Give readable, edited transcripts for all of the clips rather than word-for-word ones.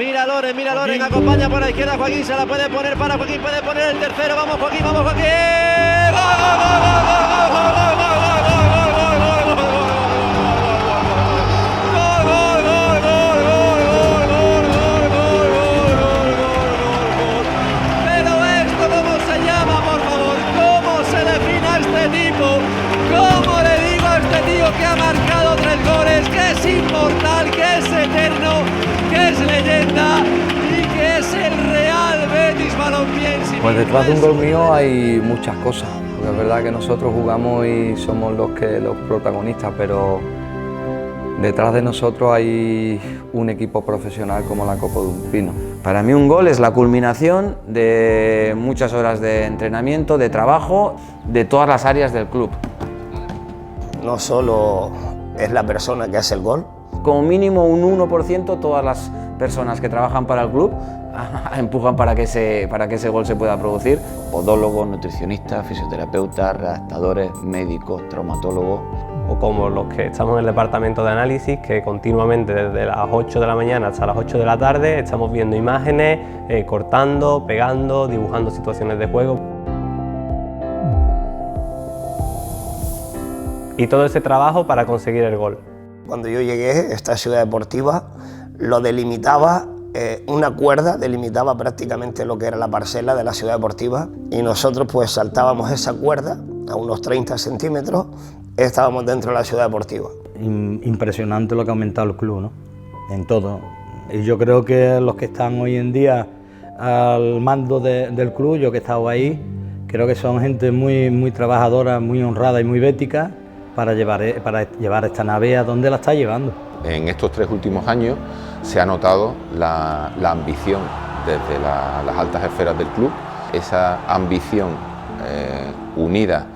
Mira Loren, acompaña por la izquierda Joaquín, se la puede poner para Joaquín, puede poner el tercero, vamos Joaquín, ¡gol, gol, gol, gol, Pero esto, ¿cómo se llama, por favor? ¿Cómo se define a este tipo? ¿Cómo le digo a este tío que ha marcado 3 goles, que es inmortal, que es eterno, que es leyenda y que es el Real Betis Balompié? Pues detrás de un gol mío hay muchas cosas. Es verdad que nosotros jugamos y somos los protagonistas, pero detrás de nosotros hay un equipo profesional como la Copa de un Pino. Para mí un gol es la culminación de muchas horas de entrenamiento, de trabajo, de todas las áreas del club. No solo es la persona que hace el gol. Como mínimo un 1% todas las personas que trabajan para el club empujan para que ese gol se pueda producir. Podólogos, nutricionistas, fisioterapeutas, redactadores, médicos, traumatólogos. O como los que estamos en el departamento de análisis, que continuamente desde las 8 de la mañana hasta las 8 de la tarde estamos viendo imágenes, cortando, pegando, dibujando situaciones de juego. Y todo ese trabajo para conseguir el gol. Cuando yo llegué, esta ciudad deportiva lo delimitaba una cuerda, delimitaba prácticamente lo que era la parcela de la ciudad deportiva, y nosotros pues saltábamos esa cuerda a unos 30 centímetros, estábamos dentro de la ciudad deportiva. Impresionante lo que ha aumentado el club, ¿no? En todo. Y yo creo que los que están hoy en día al mando del club, yo que he estado ahí, creo que son gente muy trabajadora, muy honrada y muy bética para llevar esta nave a donde la está llevando. En estos 3 últimos años se ha notado la ambición desde las altas esferas del club, esa ambición unida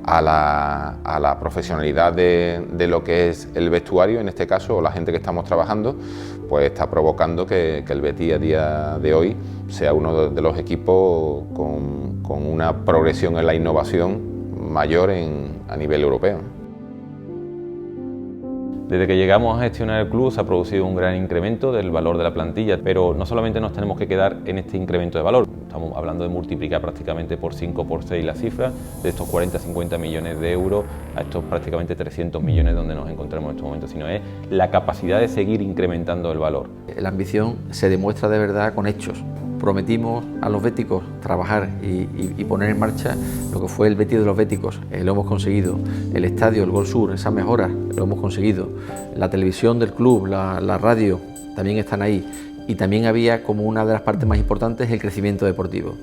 a la profesionalidad de lo que es el vestuario, en este caso, o la gente que estamos trabajando, pues está provocando que el Betis a día de hoy sea uno de los equipos con una progresión en la innovación mayor a nivel europeo. Desde que llegamos a gestionar el club se ha producido un gran incremento del valor de la plantilla, pero no solamente nos tenemos que quedar en este incremento de valor, estamos hablando de multiplicar prácticamente por 5 por 6 la cifra, de estos 40-50 millones de euros a estos prácticamente 300 millones donde nos encontramos en estos momentos, sino es la capacidad de seguir incrementando el valor. La ambición se demuestra de verdad con hechos. Prometimos a los béticos trabajar y poner en marcha lo que fue el Betis de los béticos. Lo hemos conseguido. El estadio, el Gol Sur, esas mejoras, lo hemos conseguido. La televisión del club, la radio, también están ahí. Y también había como una de las partes más importantes el crecimiento deportivo,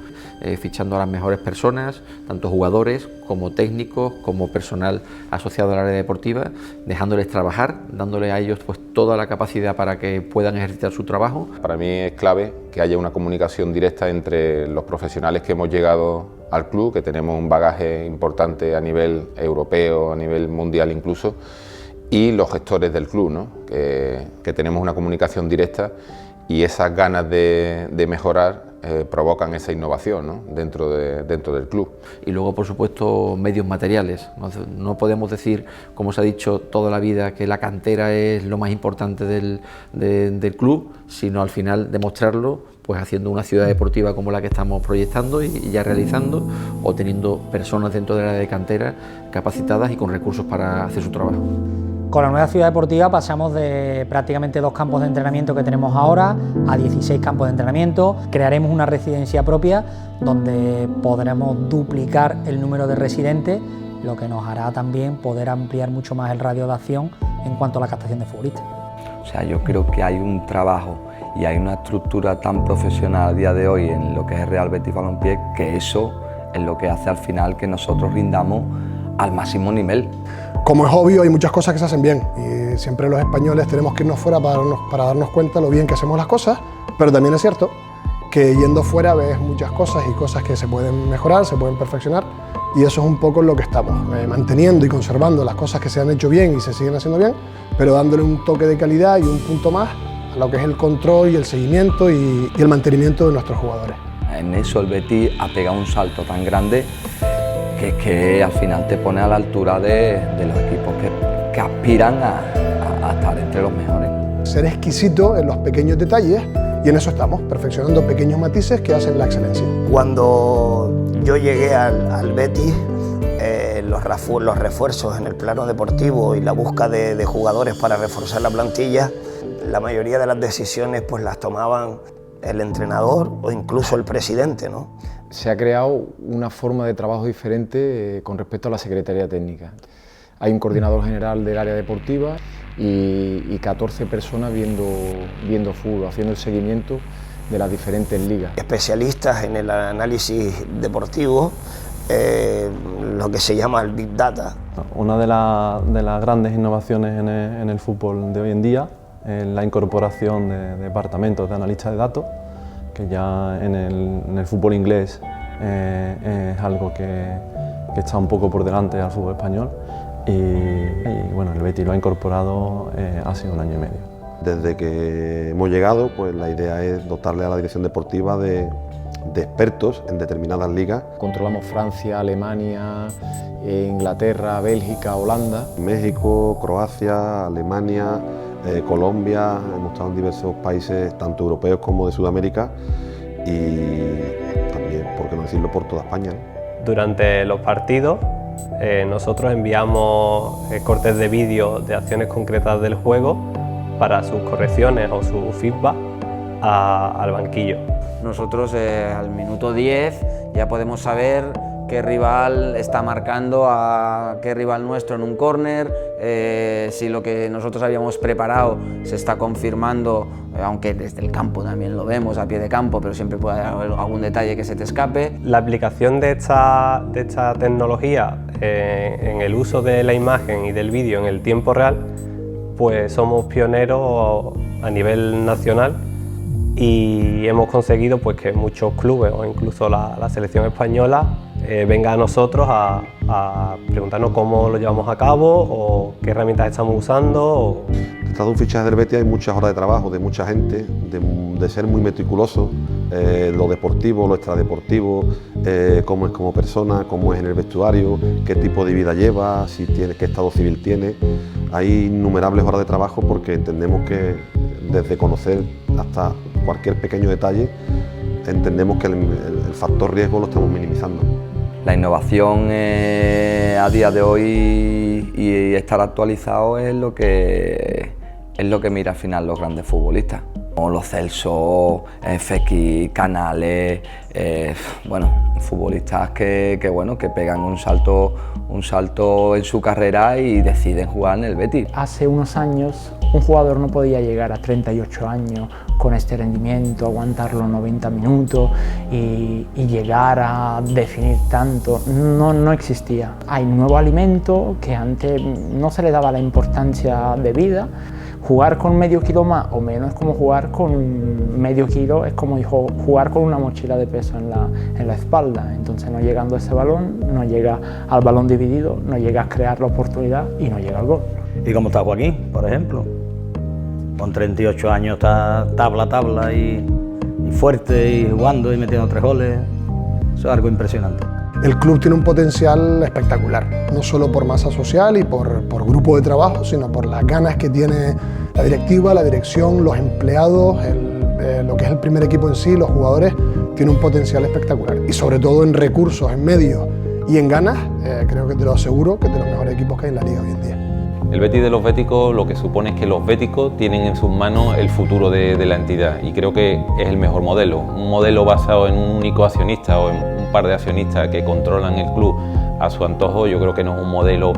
fichando a las mejores personas, tanto jugadores como técnicos, como personal asociado al área deportiva, dejándoles trabajar, dándoles a ellos pues toda la capacidad para que puedan ejercitar su trabajo. Para mí es clave que haya una comunicación directa entre los profesionales que hemos llegado al club, que tenemos un bagaje importante a nivel europeo, a nivel mundial incluso, y los gestores del club, ¿no? que tenemos una comunicación directa y esas ganas de mejorar provocan esa innovación, ¿no? dentro del club. Y luego, por supuesto, medios materiales. No podemos decir, como se ha dicho toda la vida, que la cantera es lo más importante del club, sino al final demostrarlo pues haciendo una ciudad deportiva como la que estamos proyectando y ya realizando, o teniendo personas dentro de la de cantera capacitadas y con recursos para hacer su trabajo. Con la nueva ciudad deportiva pasamos de prácticamente 2 campos de entrenamiento que tenemos ahora a 16 campos de entrenamiento. Crearemos una residencia propia donde podremos duplicar el número de residentes, lo que nos hará también poder ampliar mucho más el radio de acción en cuanto a la captación de futbolistas. O sea, yo creo que hay un trabajo y hay una estructura tan profesional a día de hoy en lo que es el Real Betis Balompié, que eso es lo que hace al final que nosotros rindamos al máximo nivel. Como es obvio, hay muchas cosas que se hacen bien y siempre los españoles tenemos que irnos fuera para darnos cuenta de lo bien que hacemos las cosas, pero también es cierto que yendo fuera ves muchas cosas y cosas que se pueden mejorar, se pueden perfeccionar, y eso es un poco en lo que estamos, manteniendo y conservando las cosas que se han hecho bien y se siguen haciendo bien, pero dándole un toque de calidad y un punto más a lo que es el control y el seguimiento y el mantenimiento de nuestros jugadores. En eso el Betis ha pegado un salto tan grande que al final te pone a la altura de los equipos que aspiran a estar entre los mejores. Ser exquisito en los pequeños detalles y en eso estamos, perfeccionando pequeños matices que hacen la excelencia. Cuando yo llegué al Betis, los refuerzos en el plano deportivo y la búsqueda de jugadores para reforzar la plantilla, la mayoría de las decisiones pues las tomaban el entrenador o incluso el presidente, ¿no? Se ha creado una forma de trabajo diferente con respecto a la Secretaría Técnica. Hay un coordinador general del área deportiva y 14 personas viendo fútbol, haciendo el seguimiento de las diferentes ligas. Especialistas en el análisis deportivo, lo que se llama el Big Data. Una de las grandes innovaciones en el fútbol de hoy en día es la incorporación de departamentos de analistas de datos, que ya en el fútbol inglés es algo que está un poco por delante al fútbol español y bueno, el Betis lo ha incorporado hace 1 año y medio. Desde que hemos llegado, pues la idea es dotarle a la dirección deportiva de expertos en determinadas ligas. Controlamos Francia, Alemania, Inglaterra, Bélgica, Holanda. México, Croacia, Alemania, Colombia, hemos estado en diversos países, tanto europeos como de Sudamérica y también, por qué no decirlo, por toda España, ¿no? Durante los partidos nosotros enviamos cortes de vídeo de acciones concretas del juego para sus correcciones o su feedback al banquillo. Nosotros al minuto 10 ya podemos saber qué rival está marcando a qué rival nuestro en un córner, si lo que nosotros habíamos preparado se está confirmando, aunque desde el campo también lo vemos, a pie de campo, pero siempre puede haber algún detalle que se te escape. La aplicación de esta tecnología en el uso de la imagen y del vídeo en el tiempo real, pues somos pioneros a nivel nacional y hemos conseguido pues que muchos clubes o incluso la selección española venga a nosotros a preguntarnos cómo lo llevamos a cabo o qué herramientas estamos usando. Detrás de un fichaje del Betis hay muchas horas de trabajo de mucha gente, de ser muy meticuloso, lo deportivo, lo extradeportivo, cómo es como persona, cómo es en el vestuario, qué tipo de vida lleva, si tiene, qué estado civil tiene. Hay innumerables horas de trabajo porque entendemos que desde conocer hasta cualquier pequeño detalle, entendemos que el factor riesgo lo estamos minimizando. La innovación a día de hoy y estar actualizado es lo que mira al final los grandes futbolistas. Como los Celso, FX, Canales, bueno, futbolistas que pegan un salto en su carrera y deciden jugar en el Betis. Hace unos años un jugador no podía llegar a 38 años con este rendimiento, aguantar los 90 minutos y llegar a definir tanto, no existía. Hay un nuevo alimento que antes no se le daba la importancia debida. Jugar con medio kilo más o menos es como jugar con medio kilo, es como jugar con una mochila de peso en la espalda. Entonces no llegando a ese balón, no llega al balón dividido, no llega a crear la oportunidad y no llega al gol. ¿Y cómo está Joaquín, por ejemplo? Con 38 años está tabla y fuerte y jugando y metiendo 3 goles. Eso es algo impresionante. El club tiene un potencial espectacular, no solo por masa social y por grupo de trabajo, sino por las ganas que tiene la directiva, la dirección, los empleados, lo que es el primer equipo en sí, los jugadores, tiene un potencial espectacular. Y sobre todo en recursos, en medios y en ganas, creo que te lo aseguro, que es de los mejores equipos que hay en la liga hoy en día. El Betis de los béticos lo que supone es que los béticos tienen en sus manos el futuro de la entidad y creo que es el mejor modelo. Un modelo basado en un único accionista o en un par de accionistas que controlan el club a su antojo, yo creo que no es un modelo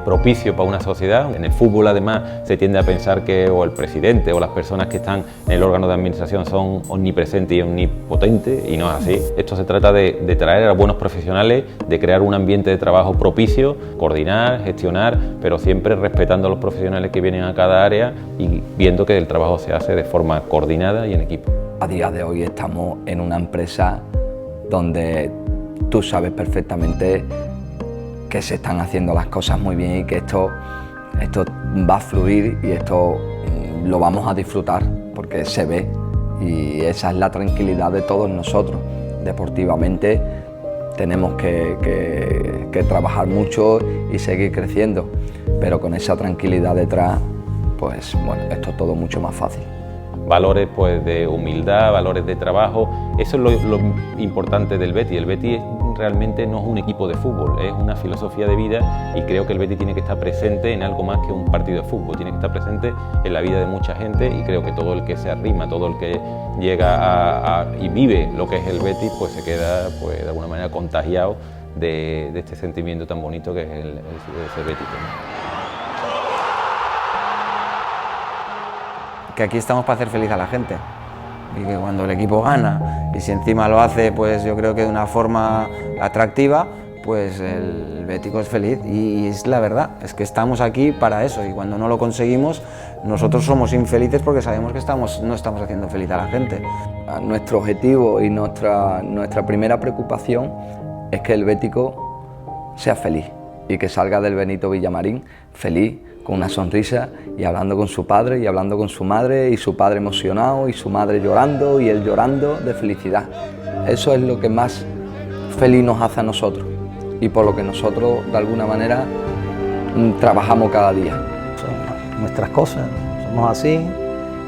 propicio para una sociedad. En el fútbol además se tiende a pensar que o el presidente o las personas que están en el órgano de administración son omnipresentes y omnipotentes y no es así. Esto se trata de traer a buenos profesionales, de crear un ambiente de trabajo propicio, coordinar, gestionar, pero siempre respetando a los profesionales que vienen a cada área y viendo que el trabajo se hace de forma coordinada y en equipo. A día de hoy estamos en una empresa donde tú sabes perfectamente que se están haciendo las cosas muy bien y que esto va a fluir y esto lo vamos a disfrutar porque se ve y esa es la tranquilidad de todos nosotros. Deportivamente tenemos que trabajar mucho y seguir creciendo, pero con esa tranquilidad detrás, pues bueno, esto es todo mucho más fácil. valores pues, de humildad, valores de trabajo. Eso es lo importante del Betis. El Betis realmente no es un equipo de fútbol, es una filosofía de vida, y creo que el Betis tiene que estar presente en algo más que un partido de fútbol, tiene que estar presente en la vida de mucha gente, y creo que todo el que se arrima, todo el que llega y vive lo que es el Betis, pues se queda pues, de alguna manera contagiado de este sentimiento tan bonito que es el ser bético, ¿no? Que aquí estamos para hacer feliz a la gente, y que cuando el equipo gana, y si encima lo hace, pues yo creo que de una forma atractiva, pues el bético es feliz, y es la verdad, es que estamos aquí para eso, y cuando no lo conseguimos, nosotros somos infelices porque sabemos que no estamos haciendo feliz a la gente. Nuestro objetivo y nuestra primera preocupación es que el bético sea feliz, y que salga del Benito Villamarín feliz, con una sonrisa, y hablando con su padre y hablando con su madre, y su padre emocionado y su madre llorando y él llorando de felicidad. Eso es lo que más feliz nos hace a nosotros, y por lo que nosotros de alguna manera trabajamos cada día. Son nuestras cosas, somos así,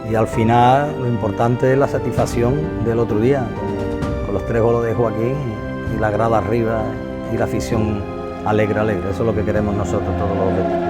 y al final lo importante es la satisfacción del otro día, con los 3 goles de Joaquín y la grada arriba y la afición alegre, eso es lo que queremos nosotros todos los días.